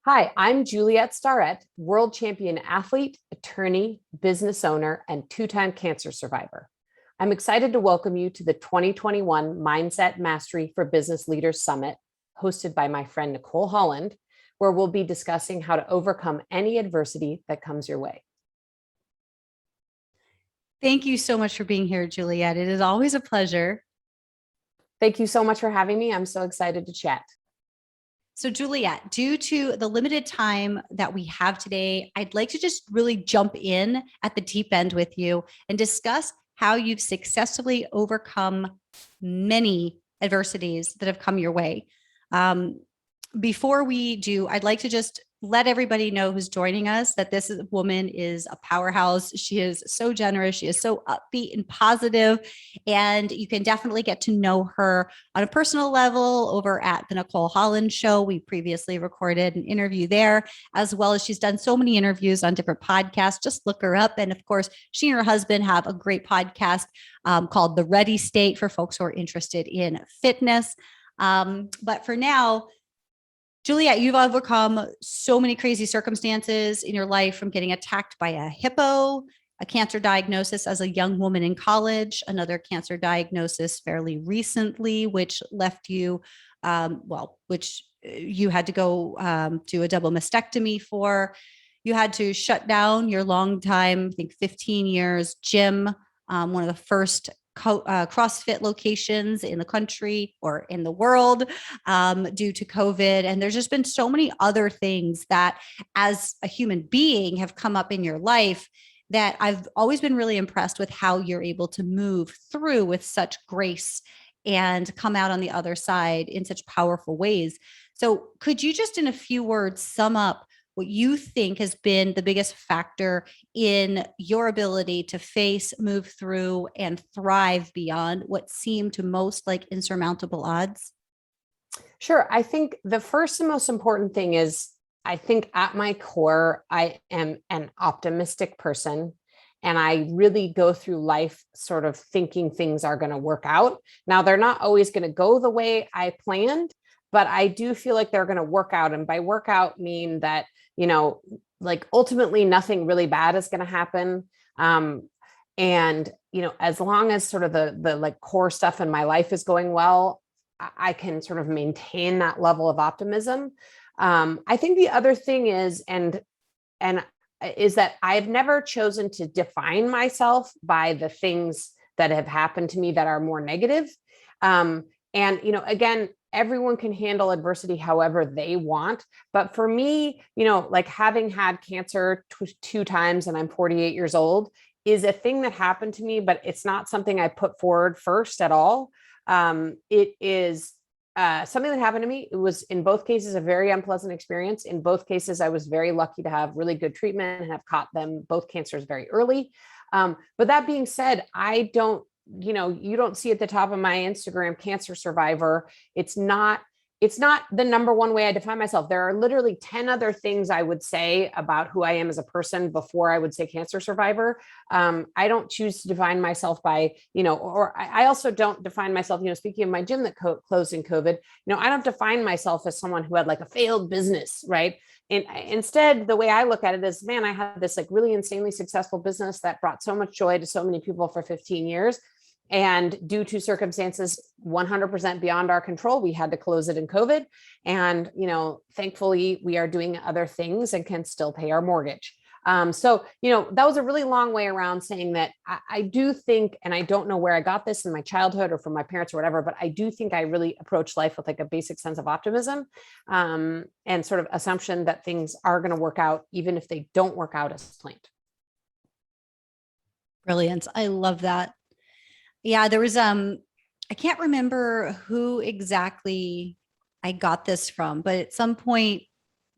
Hi, I'm Juliet Starrett, world champion athlete, attorney, business owner, and two-time cancer survivor. I'm excited to welcome you to the 2021 Mindset Mastery for Business Leaders Summit, hosted by my friend Nicole Holland, where we'll be discussing how to overcome any adversity that comes your way. Thank you so much for being here, Juliet. It is always a pleasure. Thank you so much for having me. I'm so excited to chat. So, Juliet, due to the limited time that we have today, I'd like to just really jump in at the deep end with you and discuss how you've successfully overcome many adversities that have come your way. Before we do, I'd like to just let everybody know who's joining us that this woman is a powerhouse. She is so generous. She is so upbeat and positive, and you can definitely get to know her on a personal level over at the Nicole Holland Show. We previously recorded an interview there, as well as she's done so many interviews on different podcasts. Just look her up. And of course, she and her husband have a great podcast called The Ready State for folks who are interested in fitness. But for now, Juliet, you've overcome so many crazy circumstances in your life, from getting attacked by a hippo, a cancer diagnosis as a young woman in college, another cancer diagnosis fairly recently, which left you, which you had to go to a double mastectomy for. You had to shut down your long time, I think 15 years, gym, one of the first CrossFit locations in the country or in the world due to COVID. And there's just been so many other things that as a human being have come up in your life that I've always been really impressed with how you're able to move through with such grace and come out on the other side in such powerful ways. So could you just in a few words sum up what you think has been the biggest factor in your ability to face, move through, and thrive beyond what seemed to most like insurmountable odds? Sure. I think the first and most important thing is I think at my core, I am an optimistic person. And I really go through life sort of thinking things are going to work out. Now, they're not always going to go the way I planned, but I do feel like they're going to work out. And by work out, mean that, like ultimately nothing really bad is going to happen. And, as long as sort of the like core stuff in my life is going well, I can sort of maintain that level of optimism. I think the other thing is, and is that I've never chosen to define myself by the things that have happened to me that are more negative. And, again, everyone can handle adversity however they want. But for me, like having had cancer two times and I'm 48 years old is a thing that happened to me, but it's not something I put forward first at all. It is something that happened to me. It was in both cases a very unpleasant experience. In both cases, I was very lucky to have really good treatment and have caught both cancers very early. But that being said, I don't, you don't see at the top of my Instagram cancer survivor. It's not the number one way I define myself. There are literally 10 other things I would say about who I am as a person before I would say cancer survivor. I don't choose to define myself by, or I also don't define myself, speaking of my gym that closed in COVID, I don't define myself as someone who had like a failed business, right? And instead, the way I look at it is, man, I had this like really insanely successful business that brought so much joy to so many people for 15 years. And due to circumstances 100% beyond our control, we had to close it in COVID. And, thankfully, we are doing other things and can still pay our mortgage. So, that was a really long way around saying that I do think, and I don't know where I got this in my childhood or from my parents or whatever, but I do think I really approach life with like a basic sense of optimism and sort of assumption that things are going to work out, even if they don't work out as planned. Brilliant. I love that. Yeah, there was I can't remember who exactly I got this from, but at some point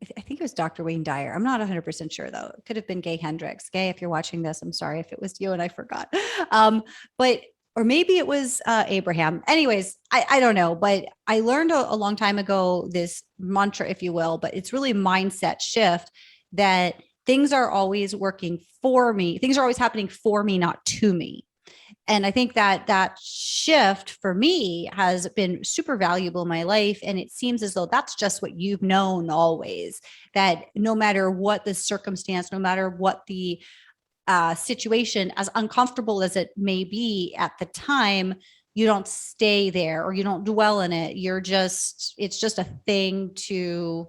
I think it was Dr. Wayne Dyer. I'm not 100% sure though. It could have been Gay Hendricks. Gay, if you're watching this, I'm sorry if it was you and I forgot. But or maybe it was Abraham. Anyways, I don't know, but I learned a long time ago this mantra, if you will, but it's really mindset shift that things are always working for me. Things are always happening for me, not to me. And I think that that shift for me has been super valuable in my life. And it seems as though that's just what you've known always, that no matter what the circumstance, no matter what the situation, as uncomfortable as it may be at the time, you don't stay there or you don't dwell in it. You're just, it's just a thing to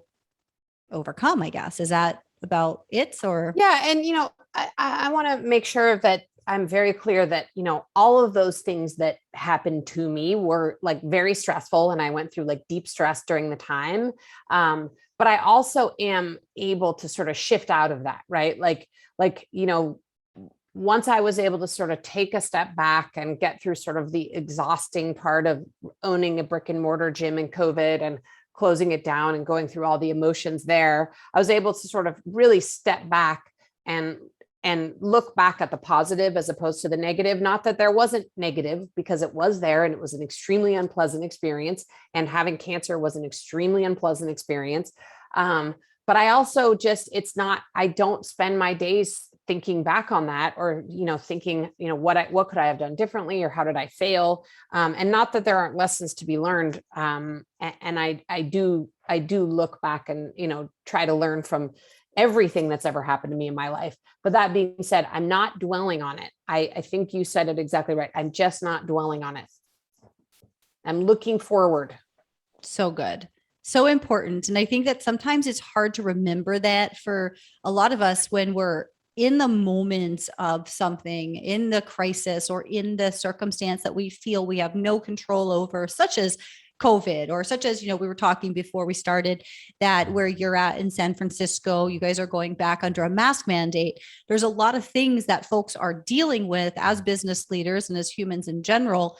overcome, I guess. Is that about it? Or Yeah. And, I want to make sure that I'm very clear that, all of those things that happened to me were like very stressful. And I went through like deep stress during the time. But I also am able to sort of shift out of that, right? Once I was able to sort of take a step back and get through sort of the exhausting part of owning a brick and mortar gym in COVID and closing it down and going through all the emotions there, I was able to sort of really step back and look back at the positive as opposed to the negative. Not that there wasn't negative, because it was there and it was an extremely unpleasant experience. And having cancer was an extremely unpleasant experience. But I also I don't spend my days thinking back on that or, thinking, what could I have done differently or how did I fail? And not that there aren't lessons to be learned. And I do look back and, try to learn from everything that's ever happened to me in my life. But that being said, I'm not dwelling on it. I think you said it exactly right. I'm just not dwelling on it. I'm looking forward. so good. So important. And I think that sometimes it's hard to remember that for a lot of us when we're in the moments of something, in the crisis or in the circumstance that we feel we have no control over, such as COVID, or such as, we were talking before we started, that where you're at in San Francisco, you guys are going back under a mask mandate. There's a lot of things that folks are dealing with as business leaders and as humans in general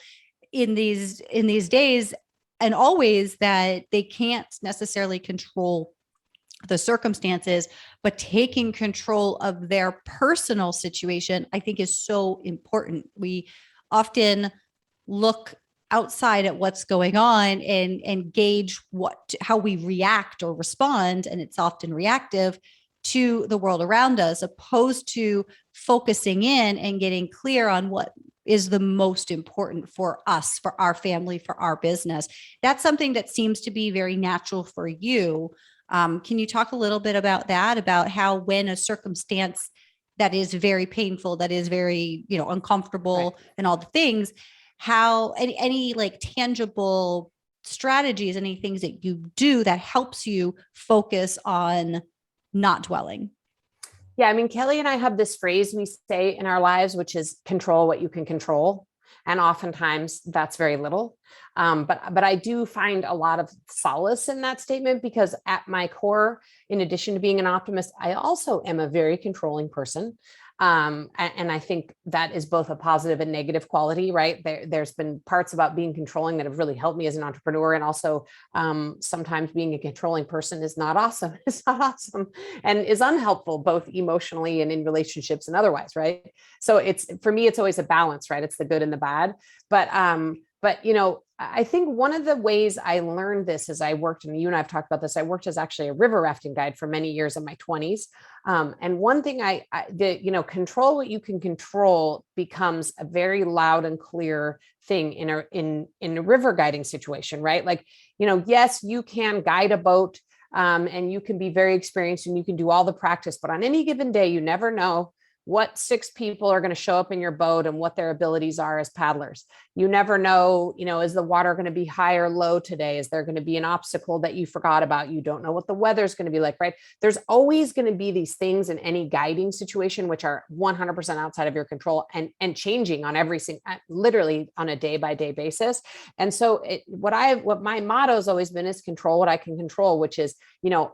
in these days, and always, that they can't necessarily control the circumstances, but taking control of their personal situation, I think, is so important. We often look outside at what's going on and gauge how we react or respond, and it's often reactive to the world around us, opposed to focusing in and getting clear on what is the most important for us, for our family, for our business. That's something that seems to be very natural for you. Can you talk a little bit about that, about how when a circumstance that is very painful, that is very, uncomfortable, right, and all the things, how any like tangible strategies, any things that you do that helps you focus on not dwelling? Yeah. I mean, Kelly and I have this phrase we say in our lives, which is control what you can control. And oftentimes that's very little. But I do find a lot of solace in that statement, because at my core, in addition to being an optimist, I also am a very controlling person. And I think that is both a positive and negative quality, right? There's been parts about being controlling that have really helped me as an entrepreneur. And also sometimes being a controlling person is not awesome. It's not awesome and is unhelpful, both emotionally and in relationships and otherwise, right? So for me, it's always a balance, right? It's the good and the bad. But I think one of the ways I learned this is I worked, and you and I have talked about this, I worked as actually a river rafting guide for many years in my 20s. And one thing control what you can control becomes a very loud and clear thing in a river guiding situation, right? Like, yes, you can guide a boat and you can be very experienced and you can do all the practice, but on any given day, you never know what 6 people are going to show up in your boat and what their abilities are as paddlers. You never know, is the water going to be high or low today? Is there going to be an obstacle that you forgot about? You don't know what the weather's going to be like, right? There's always going to be these things in any guiding situation, which are 100% outside of your control and changing on literally on a day by day basis. And so what my motto has always been is control what I can control, which is,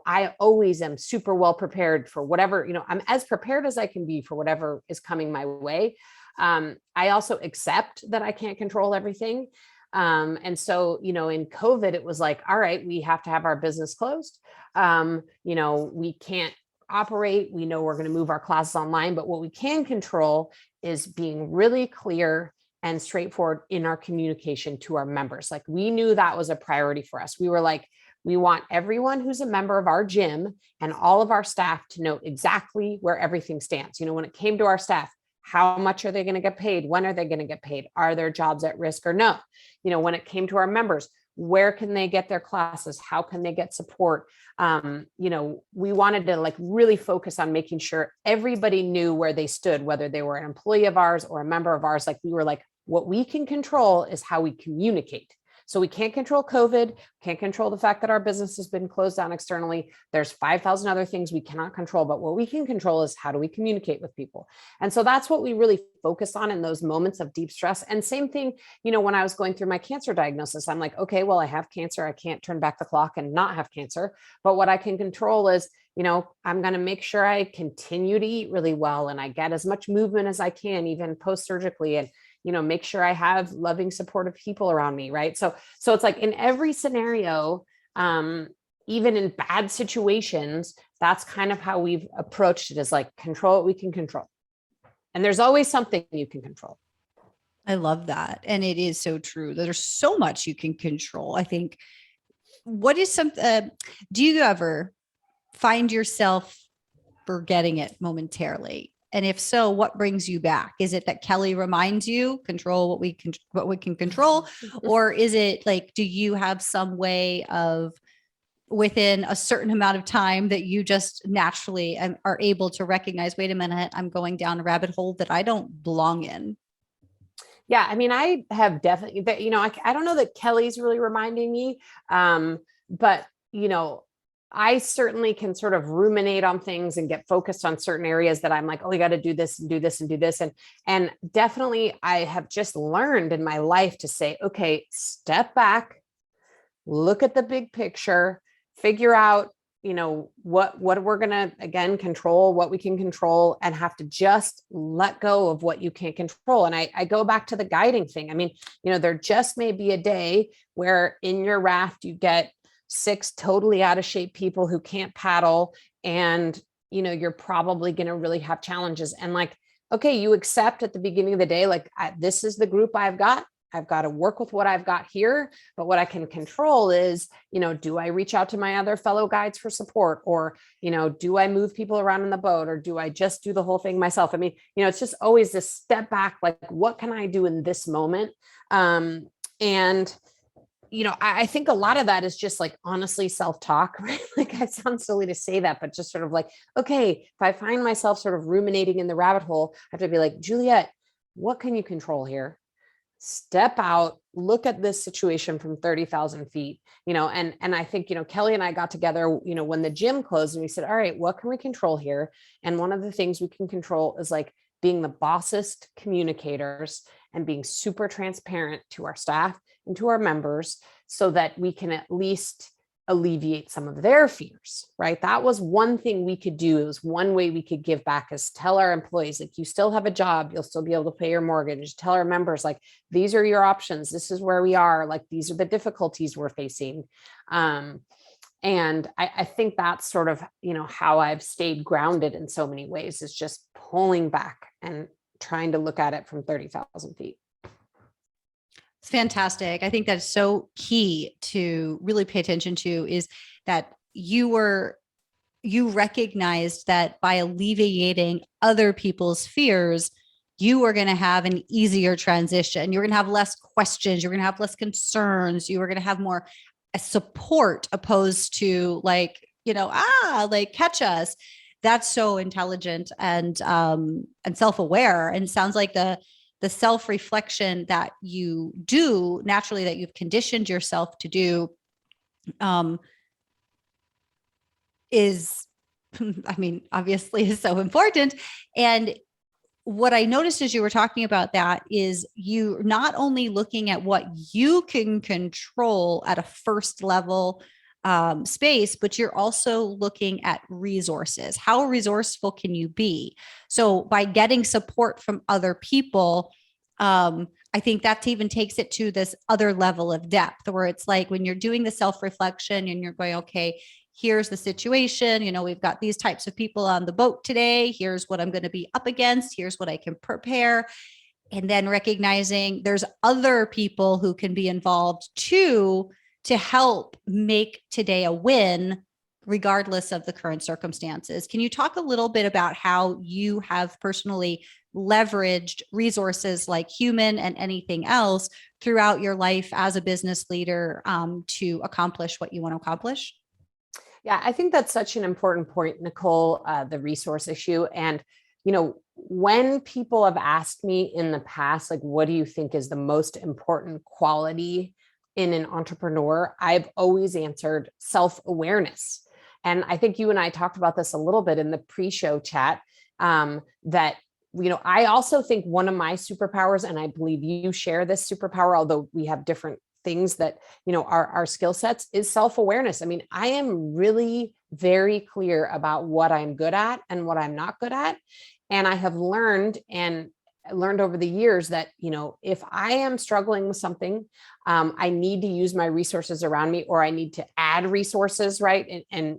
I always am super well prepared for whatever, I'm as prepared as I can be for whatever is coming my way. I also accept that I can't control everything. And so, in COVID, it was like, all right, we have to have our business closed. We can't operate. We know we're going to move our classes online, but what we can control is being really clear and straightforward in our communication to our members. Like, we knew that was a priority for us. We were like, we want everyone who's a member of our gym and all of our staff to know exactly where everything stands. When it came to our staff, How much are they going to get paid? When are they going to get paid? Are their jobs at risk or no? When it came to our members, where can they get their classes? How can they get support? We wanted to like really focus on making sure everybody knew where they stood, whether they were an employee of ours or a member of ours. Like we were like, what we can control is how we communicate. So we can't control COVID, can't control the fact that our business has been closed down externally. There's 5,000 other things we cannot control, but what we can control is how do we communicate with people? And so that's what we really focus on in those moments of deep stress. And same thing, when I was going through my cancer diagnosis, I'm like, okay, well, I have cancer. I can't turn back the clock and not have cancer. But what I can control is, I'm going to make sure I continue to eat really well and I get as much movement as I can, even post-surgically. And make sure I have loving, supportive people around me. Right. So it's like in every scenario, even in bad situations, that's kind of how we've approached it, is like control what we can control. And there's always something you can control. I love that. And it is so true. There's so much you can control. I think, do you ever find yourself forgetting it momentarily? And if so, what brings you back? Is it that Kelly reminds you control what we can control? Or is it like, do you have some way of within a certain amount of time that you just naturally are able to recognize, wait a minute, I'm going down a rabbit hole that I don't belong in? Yeah. I mean, I have definitely that, I don't know that Kelly's really reminding me. But I certainly can sort of ruminate on things and get focused on certain areas that I'm like, oh, we got to do this and do this and do this. And definitely I have just learned in my life to say, okay, step back, look at the big picture, figure out, what we're going to, again, control, what we can control, and have to just let go of what you can't control. And I go back to the guiding thing. I mean, there just may be a day where in your raft, you get 6 totally out of shape people who can't paddle. And, you're probably going to really have challenges. And like, okay, you accept at the beginning of the day, like this is the group I've got to work with what I've got here. But what I can control is, do I reach out to my other fellow guides for support? Or, do I move people around in the boat? Or do I just do the whole thing myself? I mean, it's just always this step back, like, what can I do in this moment? And I think a lot of that is just like, honestly, self-talk, right? Like it sounds silly to say that, but just sort of like, okay, if I find myself sort of ruminating in the rabbit hole, I have to be like, Juliet, what can you control here? Step out, look at this situation from 30,000 feet, and I think, Kelly and I got together, when the gym closed, and we said, all right, what can we control here? And one of the things we can control is like being the bossest communicators and being super transparent to our staff and to our members so that we can at least alleviate some of their fears, right? That was one thing we could do. It was one way we could give back, is tell our employees, like, you still have a job, you'll still be able to pay your mortgage. Tell our members, like, these are your options. This is where we are. Like, these are the difficulties we're facing. And I think that's sort of, how I've stayed grounded in so many ways, is just pulling back and trying to look at it from 30,000 feet. It's fantastic. I think that's so key to really pay attention to, is that you recognized that by alleviating other people's fears, you are going to have an easier transition. You're going to have less questions. You're going to have less concerns. You are going to have more support, opposed to like, like, catch us. That's so intelligent and self-aware. And it sounds like the self-reflection that you do naturally, that you've conditioned yourself to do, is, I mean, obviously is so important. And what I noticed as you were talking about that is, you not only looking at what you can control at a first level space, but you're also looking at resources. How resourceful can you be? So by getting support from other people, I think that even takes it to this other level of depth, where it's like, when you're doing the self-reflection and you're going, okay, here's the situation, we've got these types of people on the boat today. Here's what I'm going to be up against. Here's what I can prepare. And then recognizing there's other people who can be involved too, to help make today a win, regardless of the current circumstances. Can you talk a little bit about how you have personally leveraged resources like human and anything else throughout your life as a business leader to accomplish what you want to accomplish? Yeah, I think that's such an important point, Nicole, the resource issue. And, when people have asked me in the past, like, what do you think is the most important quality in an entrepreneur? I've always answered self-awareness. And I think you and I talked about this a little bit in the pre-show chat, that I also think one of my superpowers, and I believe you share this superpower, although we have different things that, our skill sets, is self-awareness. I mean, I am really very clear about what I'm good at and what I'm not good at. And I have learned over the years that, if I am struggling with something, I need to use my resources around me, or I need to add resources. Right. And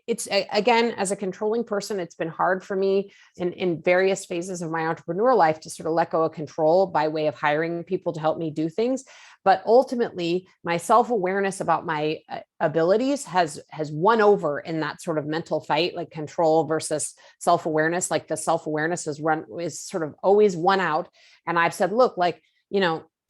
it's, again, as a controlling person, it's been hard for me in various phases of my entrepreneur life to sort of let go of control by way of hiring people to help me do things. But ultimately, my self-awareness about my abilities has won over in that sort of mental fight, like control versus self-awareness. Like the self-awareness is sort of always won out. And I've said, look, like,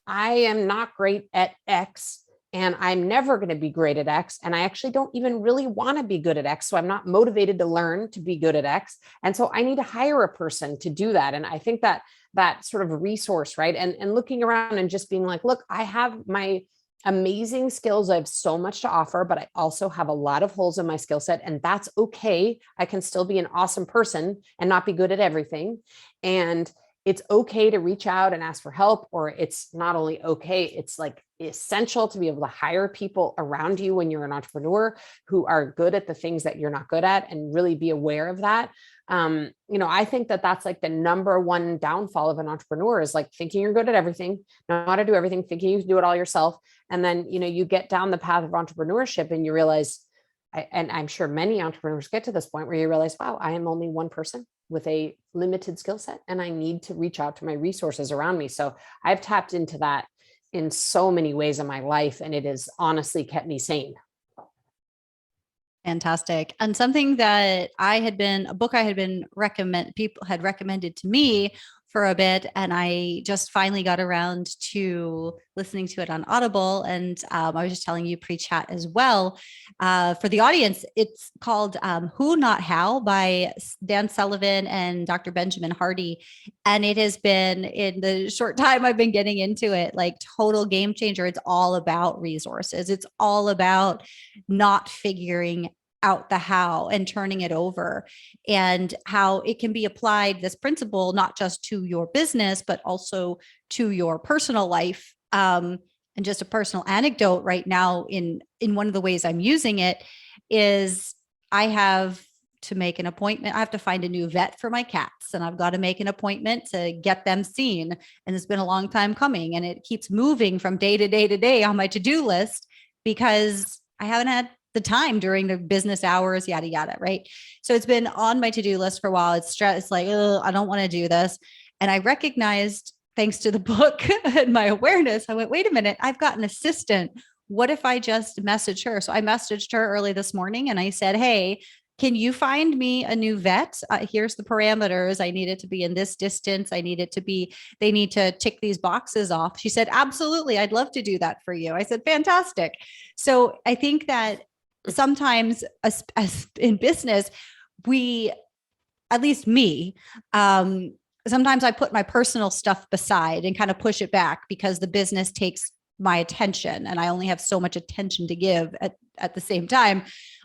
I am not great at X, and I'm never going to be great at X. And I actually don't even really want to be good at X. So I'm not motivated to learn to be good at X. And so I need to hire a person to do that. And I think that sort of resource, right? And looking around and just being like, look, I have my amazing skills. I have so much to offer, but I also have a lot of holes in my skill set, and that's okay. I can still be an awesome person and not be good at everything. And it's okay to reach out and ask for help, or it's not only okay, it's like essential to be able to hire people around you when you're an entrepreneur who are good at the things that you're not good at, and really be aware of that. I think that that's like the number one downfall of an entrepreneur, is like thinking you're good at everything, know how to do everything, thinking you can do it all yourself. And then, you get down the path of entrepreneurship and you realize, and I'm sure many entrepreneurs get to this point where you realize, wow, I am only one person with a limited skill set, and I need to reach out to my resources around me. So I've tapped into that in so many ways in my life, and it has honestly kept me sane. Fantastic. And something that a book I had been people had recommended to me for a bit, and I just finally got around to listening to it on Audible. And I was just telling you pre-chat as well. For the audience, it's called Who Not How by Dan Sullivan and Dr. Benjamin Hardy. And it has been, in the short time I've been getting into it, like total game changer. It's all about resources. It's all about not figuring out the how and turning it over, and how it can be applied, this principle, not just to your business, but also to your personal life. And just a personal anecdote right now, in one of the ways I'm using it is, I have to make an appointment. I have to find a new vet for my cats, and I've got to make an appointment to get them seen. And it's been a long time coming, and it keeps moving from day to day to day on my to-do list, because I haven't had the time during the business hours, yada, yada. Right. So it's been on my to-do list for a while. It's stress. It's like, I don't want to do this. And I recognized, thanks to the book and my awareness, I went, wait a minute, I've got an assistant. What if I just message her? So I messaged her early this morning and I said, hey, can you find me a new vet? Here's the parameters. I need it to be in this distance. They need to tick these boxes off. She said, absolutely. I'd love to do that for you. I said, fantastic. So I think that sometimes as in business, at least me, sometimes I put my personal stuff beside and kind of push it back, because the business takes my attention and I only have so much attention to give at the same time.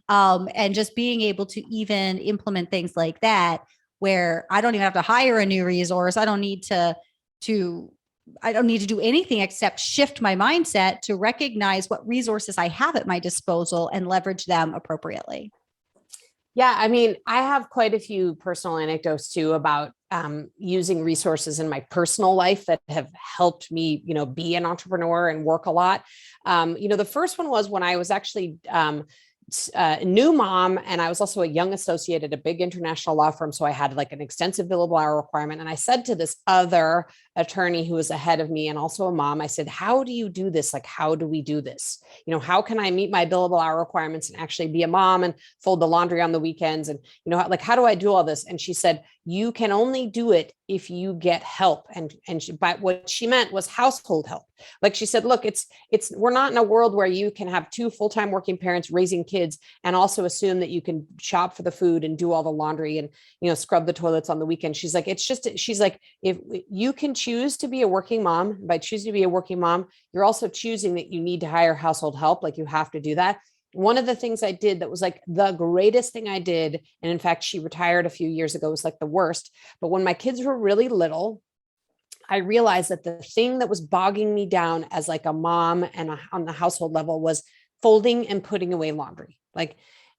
And just being able to even implement things like that, where I don't even have to hire a new resource. I don't need to do anything except shift my mindset to recognize what resources I have at my disposal and leverage them appropriately. Yeah, I mean, I have quite a few personal anecdotes too about using resources in my personal life that have helped me, be an entrepreneur and work a lot. The first one was when I was actually a new mom, and I was also a young associate at a big international law firm. So I had like an extensive billable hour requirement. And I said to this other attorney who was ahead of me and also a mom. I said, how do you do this? Like, how do we do this? How can I meet my billable hour requirements and actually be a mom and fold the laundry on the weekends? And, like, how do I do all this? And she said, you can only do it if you get help. But what she meant was household help. Like she said, look, we're not in a world where you can have two full-time working parents raising kids and also assume that you can shop for the food and do all the laundry and, scrub the toilets on the weekend. She's like, if you can choose to be a working mom, by choosing to be a working mom, you're also choosing that you need to hire household help. Like, you have to do that. One of the things I did that was like the greatest thing I did, and in fact, she retired a few years ago, was like the worst. But when my kids were really little, I realized that the thing that was bogging me down as like a mom and on the household level was folding and putting away laundry. Like,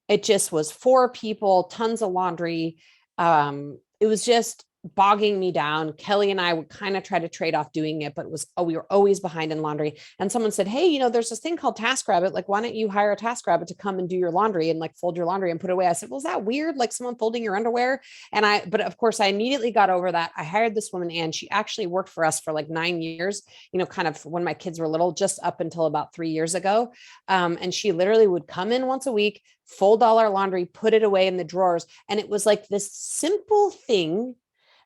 it just was 4 people, tons of laundry. It was just bogging me down. Kelly and I would kind of try to trade off doing it, but we were always behind in laundry. And someone said, hey, there's this thing called TaskRabbit. Like, why don't you hire a TaskRabbit to come and do your laundry and like fold your laundry and put it away? I said, well, is that weird? Like someone folding your underwear? But of course I immediately got over that. I hired this woman, and she actually worked for us for like 9 years, kind of when my kids were little, just up until about 3 years ago. And she literally would come in once a week, fold all our laundry, put it away in the drawers. And it was like this simple thing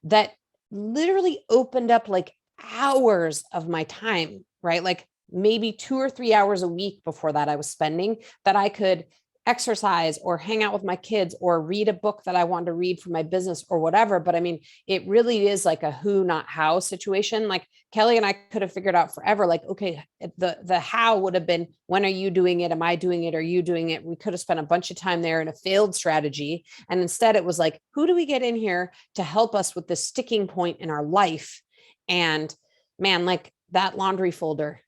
that literally opened up like hours of my time, right? Like maybe 2 or 3 hours a week before that I was spending, that I could exercise or hang out with my kids or read a book that I wanted to read for my business or whatever. But I mean, it really is like a who, not how situation. Like Kelly and I could have figured out forever, like, okay, the how would have been, when are you doing it? Am I doing it? Are you doing it? We could have spent a bunch of time there in a failed strategy. And instead it was like, who do we get in here to help us with this sticking point in our life? And man, like that laundry folder,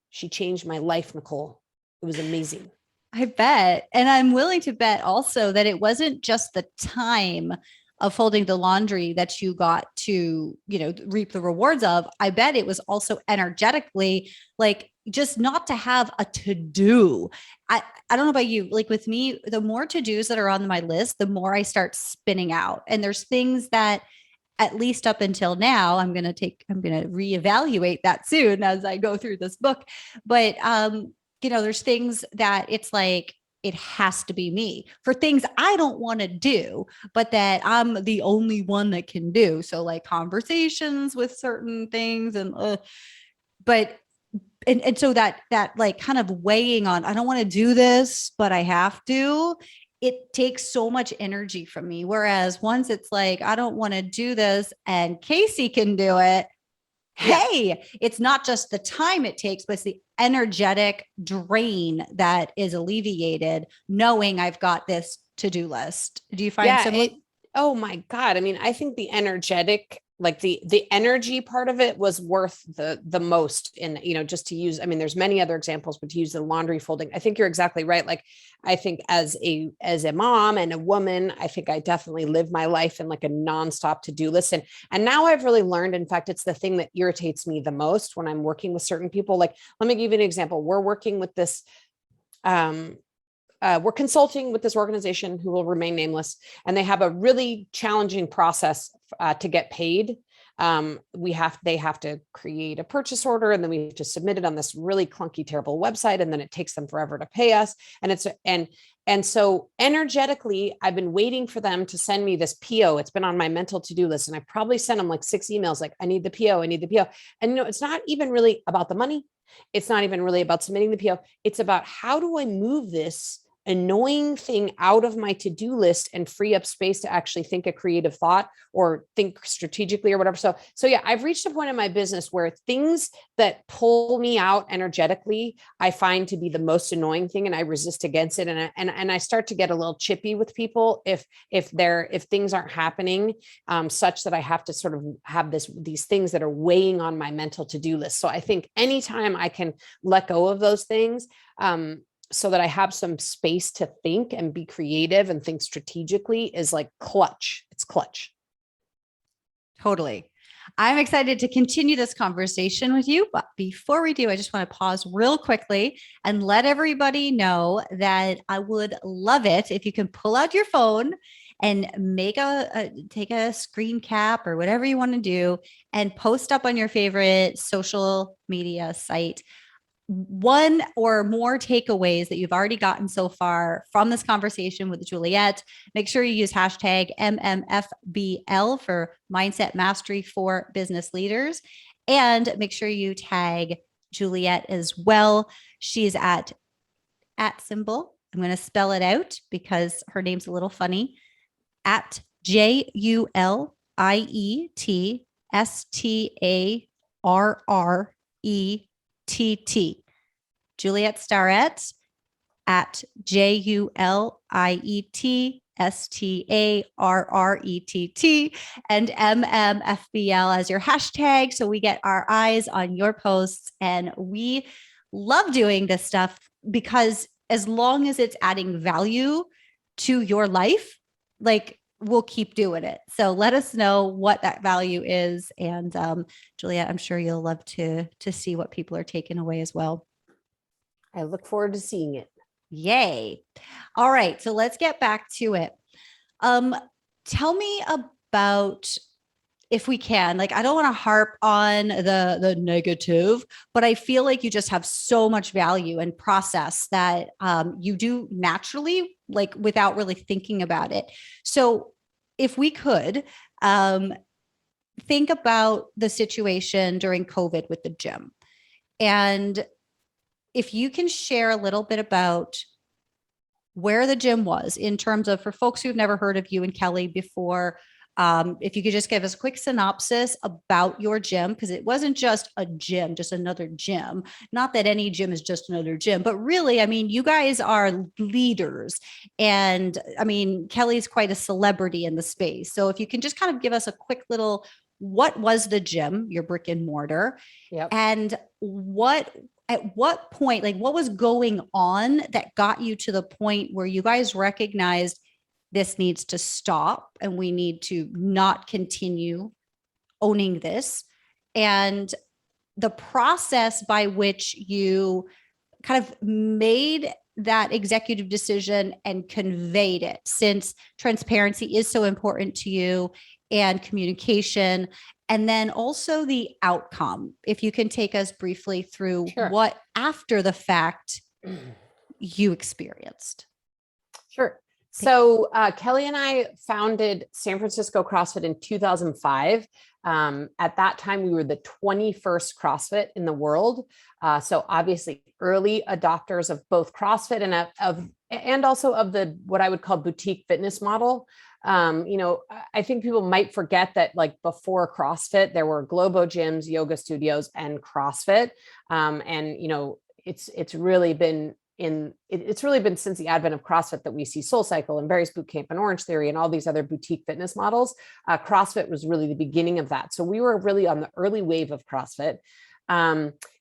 she changed my life, Nicole. It was amazing. I bet. And I'm willing to bet also that it wasn't just the time of folding the laundry that you got to, reap the rewards of. I bet it was also energetically, like, just not to have a to do. I don't know about you, like with me, the more to dos that are on my list, the more I start spinning out. And there's things that, at least up until now, I'm going to reevaluate that soon as I go through this book. But, there's things that it's like, it has to be me for things I don't want to do, but that I'm the only one that can do. So like conversations with certain things and so that like kind of weighing on, I don't want to do this, but I have to, it takes so much energy from me. Whereas once it's like, I don't want to do this and Casey can do it. Hey, it's not just the time it takes, but it's the energetic drain that is alleviated knowing I've got this to-do list. Do you find similar? Oh my God. I mean, I think the energetic, like the energy part of it was worth the most in, just to use, I mean, there's many other examples, but to use the laundry folding, I think you're exactly right. Like, I think as a mom and a woman, I think I definitely live my life in like a nonstop to-do list. And now I've really learned, in fact, it's the thing that irritates me the most when I'm working with certain people. Like, let me give you an example. We're working with this, we're consulting with this organization who will remain nameless, and they have a really challenging process to get paid. They have to create a purchase order, and then we have to submit it on this really clunky, terrible website. And then it takes them forever to pay us. And so energetically, I've been waiting for them to send me this PO. It's been on my mental to-do list. And I probably sent them like 6 emails, like, I need the PO, I need the PO. And it's not even really about the money. It's not even really about submitting the PO. It's about, how do I move this annoying thing out of my to-do list and free up space to actually think a creative thought or think strategically or whatever. So yeah, I've reached a point in my business where things that pull me out energetically, I find to be the most annoying thing, and I resist against it. And I start to get a little chippy with people if things aren't happening, such that I have to sort of have these things that are weighing on my mental to-do list. So I think anytime I can let go of those things, so that I have some space to think and be creative and think strategically, is like clutch. It's clutch. Totally. I'm excited to continue this conversation with you. But before we do, I just want to pause real quickly and let everybody know that I would love it if you can pull out your phone and take a screen cap or whatever you want to do and post up on your favorite social media site one or more takeaways that you've already gotten so far from this conversation with Juliet. Make sure you use hashtag MMFBL for Mindset Mastery for Business Leaders. And make sure you tag Juliet as well. She's at symbol. I'm going to spell it out because her name's a little funny. At JulietStarrett. Juliet Starrett at JulietStarrett and MMFBL as your hashtag. So we get our eyes on your posts, and we love doing this stuff because as long as it's adding value to your life, like we'll keep doing it. So let us know what that value is. And Juliet, I'm sure you'll love to see what people are taking away as well. I look forward to seeing it. Yay. All right. So let's get back to it. Tell me about, if we can, like, I don't want to harp on the negative, but I feel like you just have so much value and process that you do naturally, like without really thinking about it. So if we could think about the situation during COVID with the gym, and if you can share a little bit about where the gym was in terms of, for folks who've never heard of you and Kelly before, if you could just give us a quick synopsis about your gym, because it wasn't just a gym, just another gym. Not that any gym is just another gym, but really, I mean, you guys are leaders. And I mean, Kelly's quite a celebrity in the space. So if you can just kind of give us a quick little, what was the gym, your brick and mortar, Yep. and at what point, like what was going on that got you to the point where you guys recognized this needs to stop and we need to not continue owning this, and the process by which you kind of made that executive decision and conveyed it, since transparency is so important to you and communication. And then also the outcome, if you can take us briefly through what after the fact you experienced. Sure. So Kelly and I founded San Francisco CrossFit in 2005. At that time, we were the 21st CrossFit in the world. So obviously early adopters of both CrossFit and also of the, what I would call boutique fitness model. I think people might forget that, like, before CrossFit, there were Globo gyms, yoga studios, and CrossFit. It's really been since the advent of CrossFit that we see SoulCycle and Barry's Bootcamp and Orange Theory and all these other boutique fitness models. CrossFit was really the beginning of that. So we were really on the early wave of CrossFit.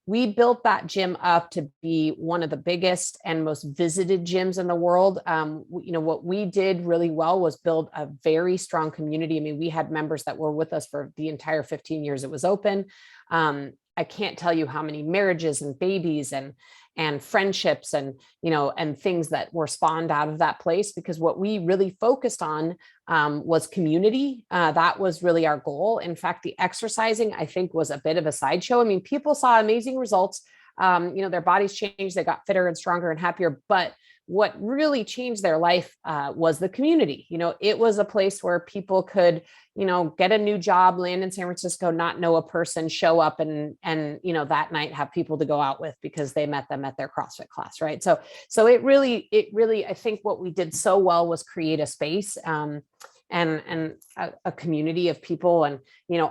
We built that gym up to be one of the biggest and most visited gyms in the world. What we did really well was build a very strong community. I mean, we had members that were with us for the entire 15 years it was open. I can't tell you how many marriages and babies and friendships and things that were spawned out of that place, because what we really focused on was community. That was really our goal. In fact, the exercising, I think, was a bit of a sideshow. I mean, people saw amazing results. Their bodies changed, they got fitter and stronger and happier, but what really changed their life was the community. It was a place where people could, get a new job, land in San Francisco, not know a person, show up and that night have people to go out with because they met them at their CrossFit class. Right. So it really, I think what we did so well was create a space and a community of people, and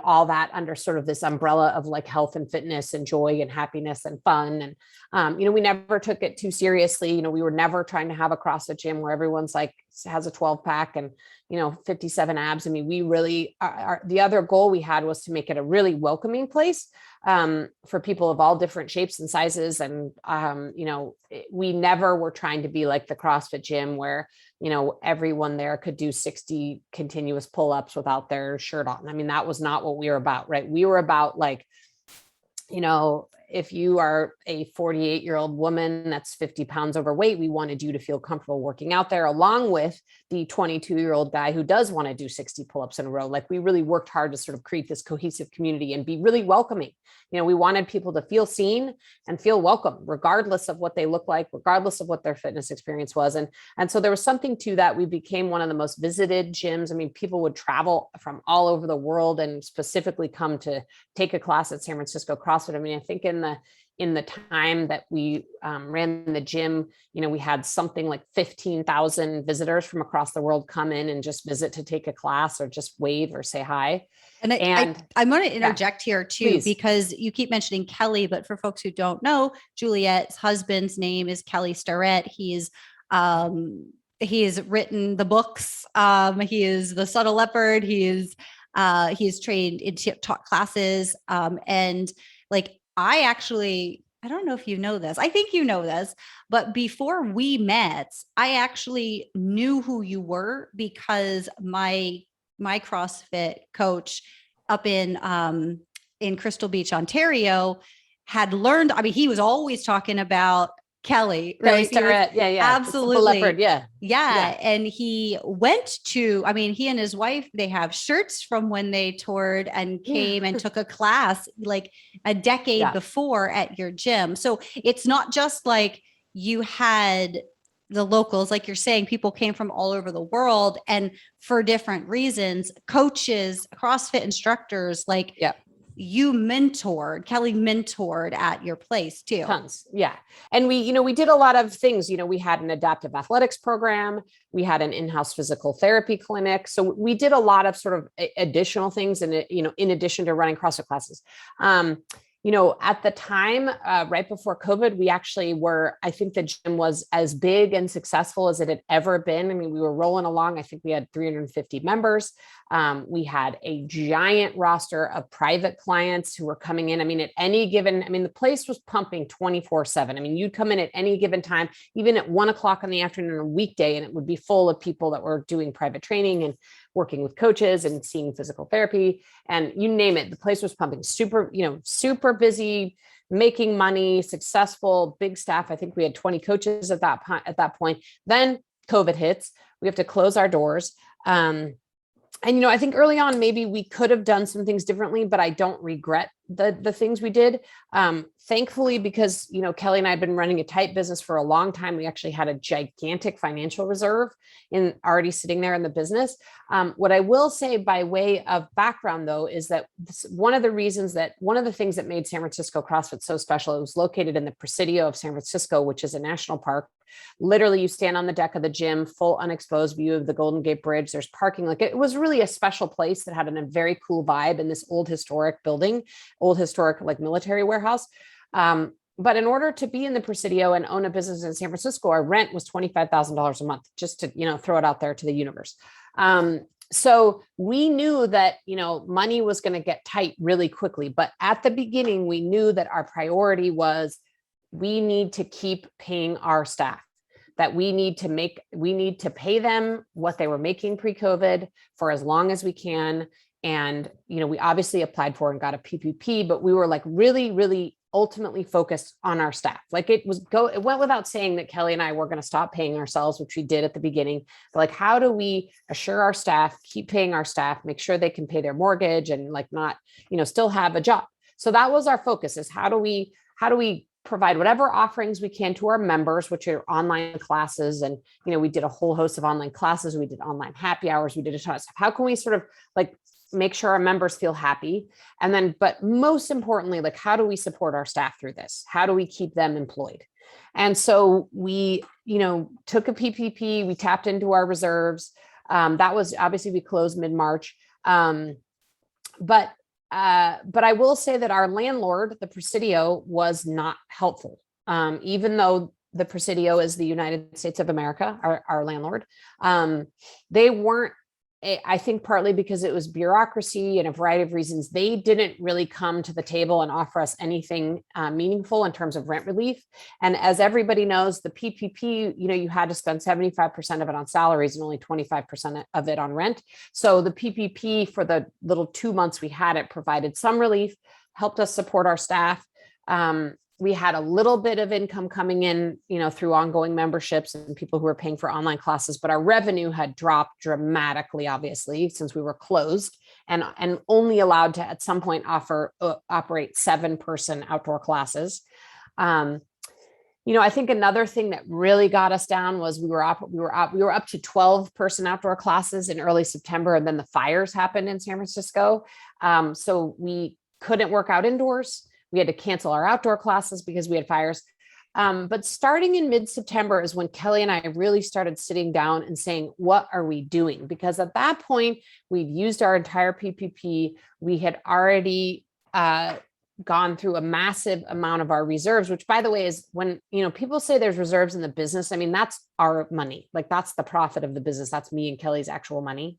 all that under sort of this umbrella of like health and fitness and joy and happiness and fun. And we never took it too seriously. We were never trying to have a CrossFit gym where everyone's like has a 12 pack and 57 abs. I mean, we really the other goal we had was to make it a really welcoming place for people of all different shapes and sizes. And we never were trying to be like the CrossFit gym where everyone there could do 60 continuous pull-ups without their shirt on. I mean, that was not what we were about, right? We were about like, if you are a 48-year-old woman that's 50 pounds overweight, we wanted you to feel comfortable working out there, along with the 22-year-old guy who does want to do 60 pull-ups in a row. Like, we really worked hard to sort of create this cohesive community and be really welcoming. We wanted people to feel seen and feel welcome, regardless of what they look like, regardless of what their fitness experience was. And so there was something to that. We became one of the most visited gyms. I mean, people would travel from all over the world and specifically come to take a class at San Francisco CrossFit. I mean, I think in the time that we ran the gym, we had something like 15,000 visitors from across the world come in and just visit to take a class or just wave or say hi. And I'm going to interject here too, please. Because you keep mentioning Kelly, but for folks who don't know, Juliet's husband's name is Kelly Starrett. He has written the books. He is the Subtle Leopard. He is trained in taught classes. And like, I don't know if you know this. I think you know this, but before we met, I actually knew who you were because my CrossFit coach up in Crystal Beach, Ontario, had learned. I mean, he was always talking about Kelly, right? Starrett, yeah, absolutely, leopard, yeah. And he went to. I mean, he and his wife, they have shirts from when they toured and came and took a class like a decade before at your gym. So it's not just like you had the locals, like you're saying, people came from all over the world and for different reasons, coaches, CrossFit instructors, like Kelly mentored at your place too. Tons. Yeah. And we did a lot of things. We had an adaptive athletics program. We had an in-house physical therapy clinic. So we did a lot of sort of additional things in addition to running CrossFit classes. At the time, right before COVID, we actually I think the gym was as big and successful as it had ever been. I mean, we were rolling along. I think we had 350 members. We had a giant roster of private clients who were coming in. I mean, the place was pumping 24/7. I mean, you'd come in at any given time, even at 1:00 in the afternoon on a weekday, and it would be full of people that were doing private training and working with coaches and seeing physical therapy, and you name it. The place was pumping, super busy, making money, successful, big staff. I think we had 20 coaches at that point. Then COVID hits. We have to close our doors. I think early on, maybe we could have done some things differently, but I don't regret the things we did. Thankfully, because, Kelly and I had been running a tight business for a long time. We actually had a gigantic financial reserve already sitting there in the business. What I will say by way of background, though, is that one of the things that made San Francisco CrossFit so special, it was located in the Presidio of San Francisco, which is a national park. Literally, you stand on the deck of the gym, full unexposed view of the Golden Gate Bridge. There's parking. Like, it was really a special place that had a very cool vibe in this old historic building, like military warehouse. But in order to be in the Presidio and own a business in San Francisco, our rent was $25,000 a month, just to, throw it out there to the universe. So we knew that, money was going to get tight really quickly. But at the beginning, we knew that our priority was we need to keep paying our staff, that we need to pay them what they were making pre-COVID for as long as we can. And, we obviously applied for and got a PPP, but we were like really, really ultimately focused on our staff. Like, it went without saying that Kelly and I were going to stop paying ourselves, which we did at the beginning. But like, how do we assure our staff, keep paying our staff, make sure they can pay their mortgage and like not, still have a job. So that was our focus, is how do we provide whatever offerings we can to our members, which are online classes. And, we did a whole host of online classes. We did online happy hours. We did a ton of stuff. How can we sort of like make sure our members feel happy? And then, but most importantly, like, how do we support our staff through this? How do we keep them employed? And so we, took a PPP, we tapped into our reserves. That was obviously, we closed mid-March. But I will say that our landlord, the Presidio, was not helpful. Even though the Presidio is the United States of America, our landlord, they weren't, I think partly because it was bureaucracy and a variety of reasons, they didn't really come to the table and offer us anything meaningful in terms of rent relief. And as everybody knows, the PPP, you had to spend 75% of it on salaries and only 25% of it on rent. So the PPP, for the little 2 months we had it, provided some relief, helped us support our staff. We had a little bit of income coming in, through ongoing memberships and people who were paying for online classes, but our revenue had dropped dramatically, obviously, since we were closed and only allowed to at some point operate 7-person outdoor classes. I think another thing that really got us down was we were up to 12-person outdoor classes in early September, and then the fires happened in San Francisco. So we couldn't work out indoors. We had to cancel our outdoor classes because we had fires. But starting in mid-September is when Kelly and I really started sitting down and saying, what are we doing? Because at that point, we'd used our entire PPP. We had already gone through a massive amount of our reserves, which, by the way, is when, people say there's reserves in the business. I mean, that's our money. Like, that's the profit of the business. That's me and Kelly's actual money.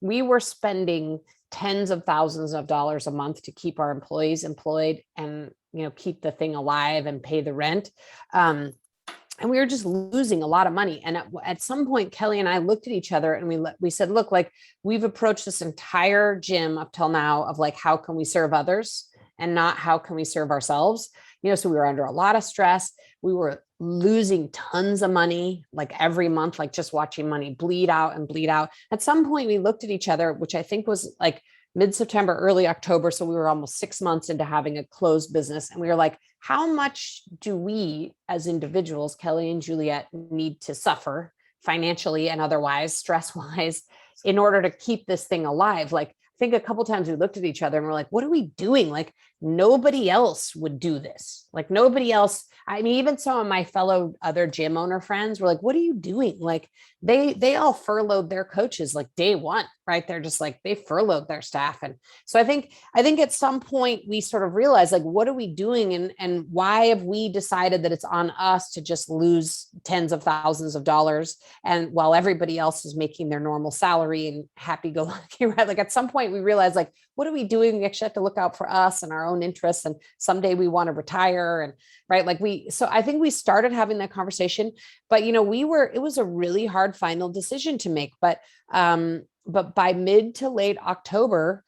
We were spending tens of thousands of dollars a month to keep our employees employed and, keep the thing alive and pay the rent. And we were just losing a lot of money. And at some point, Kelly and I looked at each other and we said, look, like, we've approached this entire gym up till now of like, how can we serve others and not how can we serve ourselves? So we were under a lot of stress. We were losing tons of money, like every month, like just watching money bleed out and bleed out. At some point, we looked at each other, which I think was like mid-September, early October. So we were almost 6 months into having a closed business. And we were like, how much do we as individuals, Kelly and Juliet, need to suffer financially and otherwise, stress-wise, in order to keep this thing alive? Like, I think a couple of times we looked at each other and we're like, what are we doing? Like, nobody else would do this. Like, nobody else. I mean, even some of my fellow other gym owner friends were like, what are you doing? Like, they all furloughed their coaches like day one, right? They're just like, they furloughed their staff. And so I think at some point we sort of realized, like, what are we doing? And why have we decided that it's on us to just lose tens of thousands of dollars? And while everybody else is making their normal salary and happy go lucky, right? Like, at some point we realized, like, what are we doing? We actually have to look out for us and our own interests. And someday we want to retire. And right. So I think we started having that conversation, but, it was a really hard final decision to make. But by mid to late October,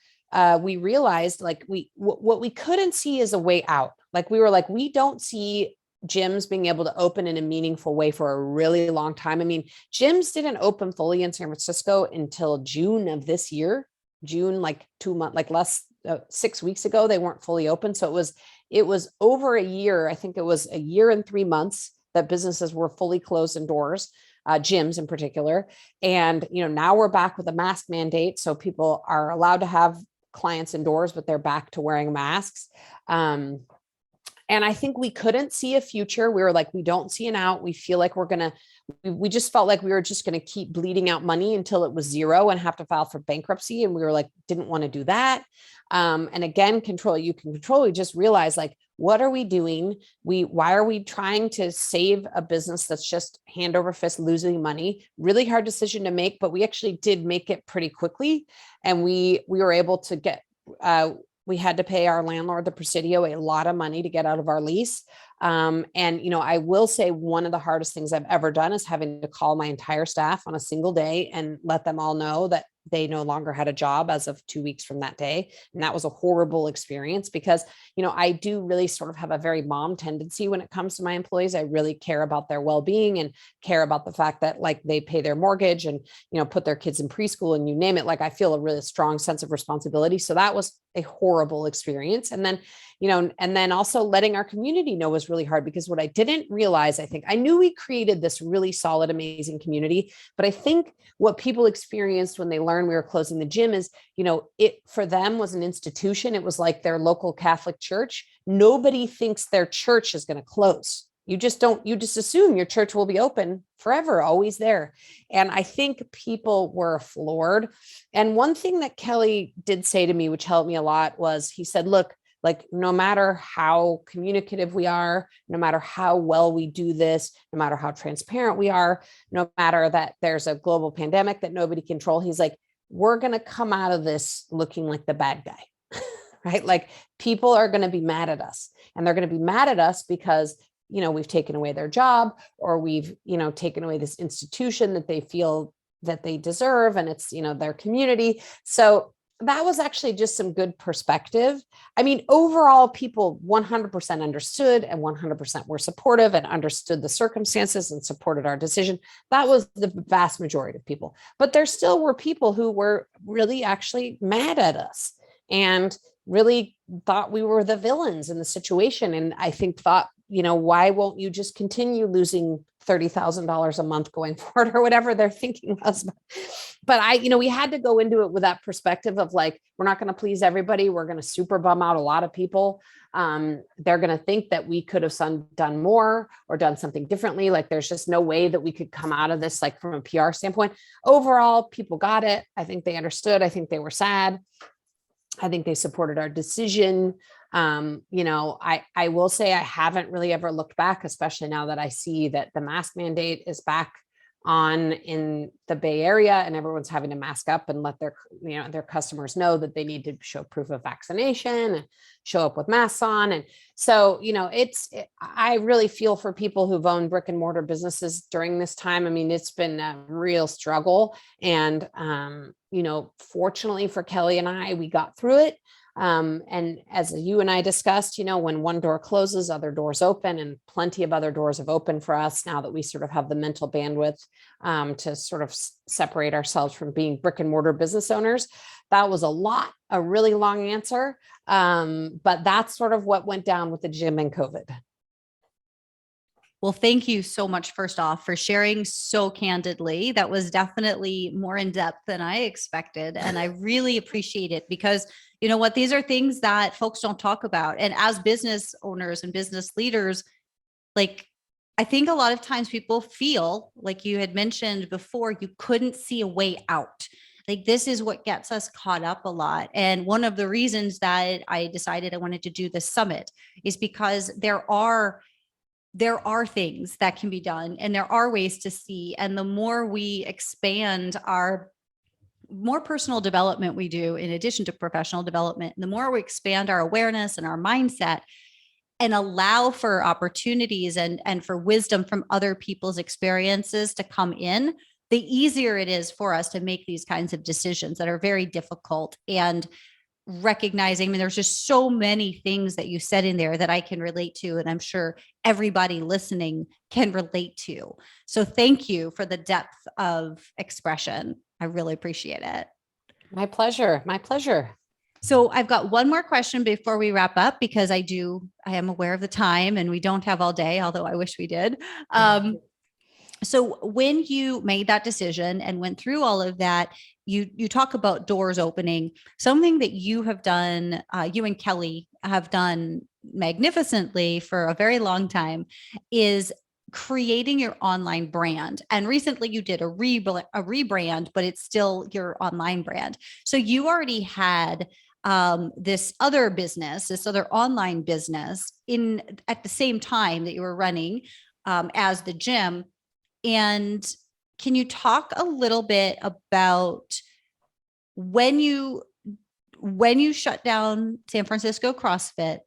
we realized, like, what we couldn't see is a way out. Like, we were like, we don't see gyms being able to open in a meaningful way for a really long time. I mean, gyms didn't open fully in San Francisco until June of this year. June, like 2 months, like 6 weeks ago, they weren't fully open. So it was over a year. I think it was a year and 3 months that businesses were fully closed indoors, gyms in particular. And, now we're back with a mask mandate. So people are allowed to have clients indoors, but they're back to wearing masks. And I think we couldn't see a future. We were like, we don't see an out. We feel like we just felt like we were just going to keep bleeding out money until it was zero and have to file for bankruptcy. And we were like, didn't want to do that. And again, control, you can control. We just realized, like, what are we doing? Why are we trying to save a business that's just hand over fist losing money? Really hard decision to make, but we actually did make it pretty quickly. And we were able to get, we had to pay our landlord, the Presidio, a lot of money to get out of our lease. And, I will say one of the hardest things I've ever done is having to call my entire staff on a single day and let them all know that they no longer had a job as of 2 weeks from that day. And that was a horrible experience because, I do really sort of have a very mom tendency when it comes to my employees. I really care about their well-being and care about the fact that, like, they pay their mortgage and, put their kids in preschool and you name it. Like, I feel a really strong sense of responsibility. So that was a horrible experience. And then, and then also letting our community know was really hard because what I didn't realize, I think I knew we created this really solid, amazing community, but I think what people experienced when they learned we were closing the gym is, it for them was an institution. It was like their local Catholic church. Nobody thinks their church is going to close. You just assume your church will be open forever, always there. And I think people were floored. And one thing that Kelly did say to me, which helped me a lot, was he said, look, like, no matter how communicative we are, no matter how well we do this, no matter how transparent we are, no matter that there's a global pandemic that nobody control, he's like, we're going to come out of this looking like the bad guy, right? Like, people are going to be mad at us, and they're going to be mad at us because, we've taken away their job, or we've, taken away this institution that they feel that they deserve. And it's, their community. So that was actually just some good perspective. I mean, overall, people 100% understood and 100% were supportive and understood the circumstances and supported our decision. That was the vast majority of people. But there still were people who were really actually mad at us and really thought we were the villains in the situation. And I think thought, why won't you just continue losing $30,000 a month going forward, or whatever their thinking was. But we had to go into it with that perspective of like, we're not going to please everybody. We're going to super bum out a lot of people. They're going to think that we could have done more or done something differently. Like there's just no way that we could come out of this, like from a PR standpoint. Overall, people got it. I think they understood. I think they were sad. I think they supported our decision. I will say I haven't really ever looked back, especially now that I see that the mask mandate is back on in the Bay Area and everyone's having to mask up and let their customers know that they need to show proof of vaccination and show up with masks on. And so, I really feel for people who've owned brick and mortar businesses during this time. I mean, it's been a real struggle. And, fortunately for Kelly and I, we got through it. And as you and I discussed, when one door closes, other doors open, and plenty of other doors have opened for us now that we sort of have the mental bandwidth to sort of separate ourselves from being brick and mortar business owners. That was a really long answer. But that's sort of what went down with the gym and COVID. Well, thank you so much, first off, for sharing so candidly. That was definitely more in depth than I expected. And I really appreciate it because you know what, these are things that folks don't talk about. And as business owners and business leaders, like, I think a lot of times people feel like you had mentioned before, you couldn't see a way out. Like this is what gets us caught up a lot. And one of the reasons that I decided I wanted to do this summit is because there are things that can be done and there are ways to see. And the more we expand our more personal development we do in addition to professional development, the more we expand our awareness and our mindset and allow for opportunities and for wisdom from other people's experiences to come in, the easier it is for us to make these kinds of decisions that are very difficult. And recognizing, I mean, there's just so many things that you said in there that I can relate to, and I'm sure everybody listening can relate to. So thank you for the depth of expression. I really appreciate it. My pleasure. My pleasure. So I've got one more question before we wrap up, because I am aware of the time and we don't have all day, although I wish we did. So when you made that decision and went through all of that, you talk about doors opening. Something that you have done, you and Kelly have done magnificently for a very long time, is creating your online brand. And recently you did a rebrand, but it's still your online brand. So you already had this other business, this other online business at the same time that you were running as the gym. And can you talk a little bit about when you shut down San Francisco CrossFit,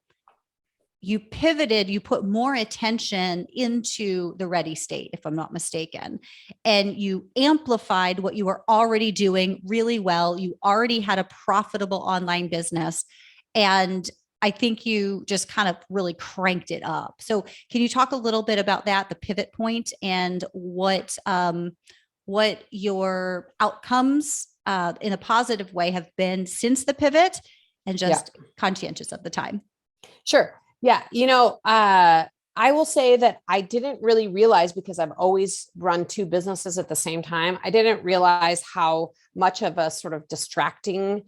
you pivoted, you put more attention into the Ready State, if I'm not mistaken, and you amplified what you were already doing really well. You already had a profitable online business, and I think you just kind of really cranked it up. So can you talk a little bit about that, the pivot point, and what your outcomes in a positive way have been since the pivot, and just conscientious of the time? Sure. Yeah. I will say that I didn't really realize, because I've always run two businesses at the same time. I didn't realize how much of a sort of distracting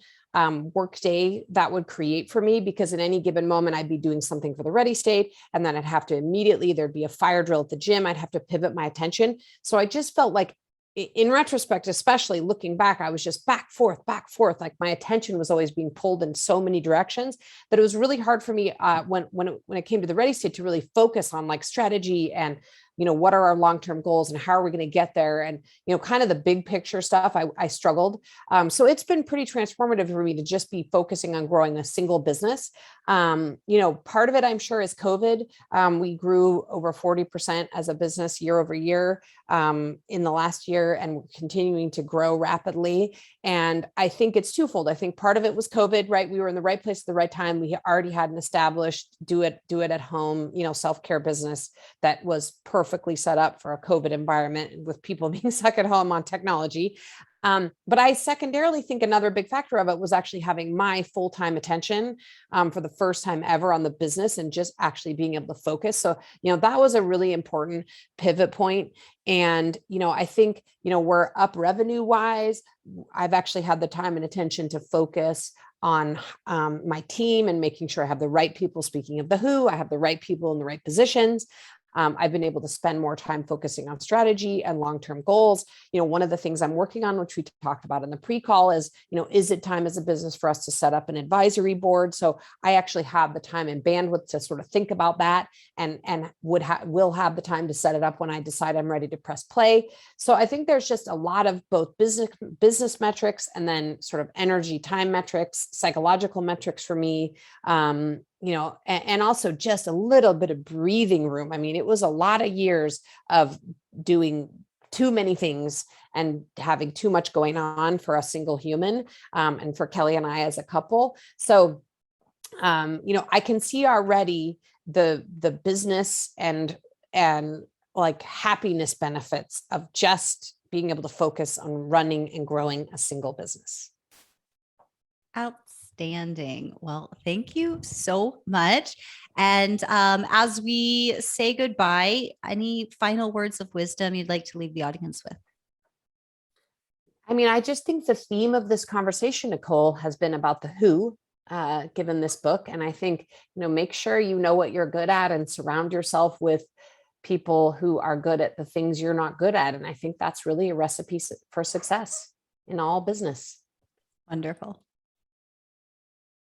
work day that would create for me, because at any given moment I'd be doing something for the Ready State, and then I'd have to there'd be a fire drill at the gym. I'd have to pivot my attention. So I just felt like, in retrospect, especially looking back, I was just back, forth. Like my attention was always being pulled in so many directions that it was really hard for me when it came to the Ready State to really focus on like strategy and what are our long-term goals and how are we going to get there? And, kind of the big picture stuff, I struggled. So it's been pretty transformative for me to just be focusing on growing a single business. Part of it, I'm sure, is COVID. We grew over 40% as a business year over year in the last year, and we're continuing to grow rapidly. And I think it's twofold. I think part of it was COVID, right? We were in the right place at the right time. We already had an established do it at home, self-care business that was perfectly set up for a COVID environment with people being stuck at home on technology. But I secondarily think another big factor of it was actually having my full-time attention for the first time ever on the business and just actually being able to focus. So, that was a really important pivot point. And, I think, we're up revenue wise. I've actually had the time and attention to focus on my team and making sure I have the right people. Speaking of the who, I have the right people in the right positions. I've been able to spend more time focusing on strategy and long-term goals. One of the things I'm working on, which we talked about in the pre-call, is it time as a business for us to set up an advisory board? So I actually have the time and bandwidth to sort of think about that, and will have the time to set it up when I decide I'm ready to press play. So I think there's just a lot of both business metrics and then sort of energy, time metrics, psychological metrics for me. And also just a little bit of breathing room. I mean, it was a lot of years of doing too many things and having too much going on for a single human, and for Kelly and I as a couple. So, I can see already the business and like happiness benefits of just being able to focus on running and growing a single business. Outstanding. Well, thank you so much. And as we say goodbye, any final words of wisdom you'd like to leave the audience with? I mean, I just think the theme of this conversation, Nicole, has been about the who, given this book. And I think, make sure you know what you're good at and surround yourself with people who are good at the things you're not good at. And I think that's really a recipe for success in all business. Wonderful.